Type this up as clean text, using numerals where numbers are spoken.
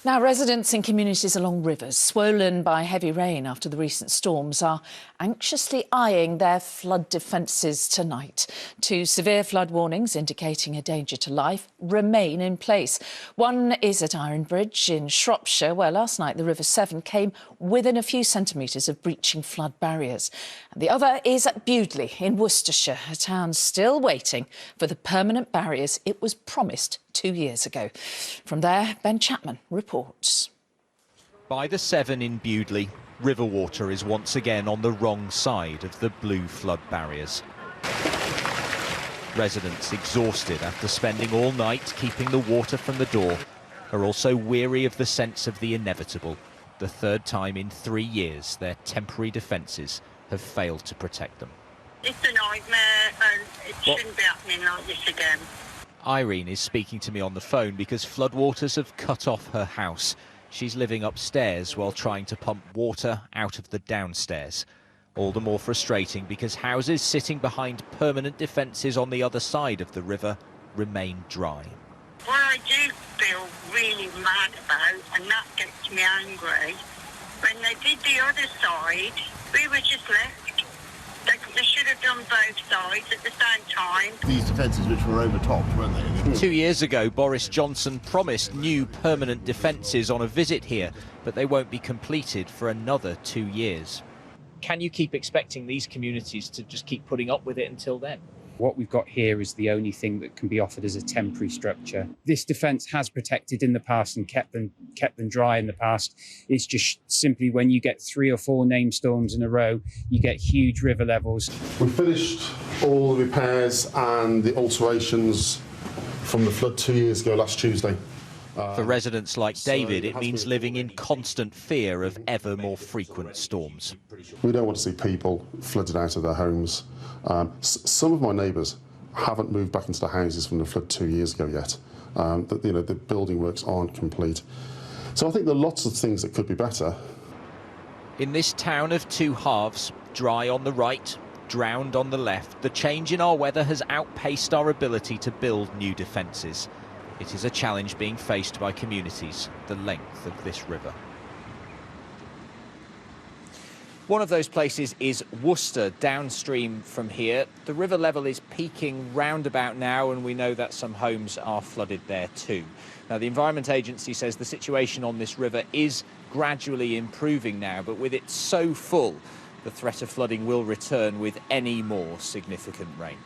Now, residents in communities along rivers swollen by heavy rain after the recent storms are anxiously eyeing their flood defences tonight. Two severe flood warnings indicating a danger to life remain in place. One is at Ironbridge in Shropshire, where last night the River Severn came within a few centimetres of breaching flood barriers. And the other is at Bewdley in Worcestershire, a town still waiting for the permanent barriers it was promised 2 years ago. From there, Ben Chapman reports. By the Severn in Bewdley, river water is once again on the wrong side of the blue flood barriers. Residents, exhausted after spending all night keeping the water from the door, are also weary of the sense of the inevitable. The third time in 3 years their temporary defences have failed to protect them. It's a nightmare and it shouldn't be happening like this again. Irene is speaking to me on the phone because floodwaters have cut off her house. She's living upstairs while trying to pump water out of the downstairs. All the more frustrating because houses sitting behind permanent defences on the other side of the river remain dry. What I do feel really mad about, and that gets me angry, when they did the other side, we were just left. They should have done both sides at the same time. These defences which were overtopped, weren't they? 2 years ago, Boris Johnson promised new permanent defences on a visit here, but they won't be completed for another 2 years. Can you keep expecting these communities to just keep putting up with it until then? What we've got here is the only thing that can be offered as a temporary structure. This defence has protected in the past and kept them dry in the past. It's just simply when you get 3 or 4 named storms in a row, you get huge river levels. We finished all the repairs and the alterations from the flood 2 years ago last Tuesday. For residents like David, it means living in constant fear of ever more frequent storms. We don't want to see people flooded out of their homes. Some of my neighbours haven't moved back into their houses from the flood 2 years ago yet. The building works aren't complete. So I think there are lots of things that could be better. In this town of two halves, dry on the right, drowned on the left, the change in our weather has outpaced our ability to build new defences. It is a challenge being faced by communities the length of this river. One of those places is Worcester, downstream from here. The river level is peaking roundabout now, and we know that some homes are flooded there too. Now, the Environment Agency says the situation on this river is gradually improving now, but with it so full, the threat of flooding will return with any more significant rain.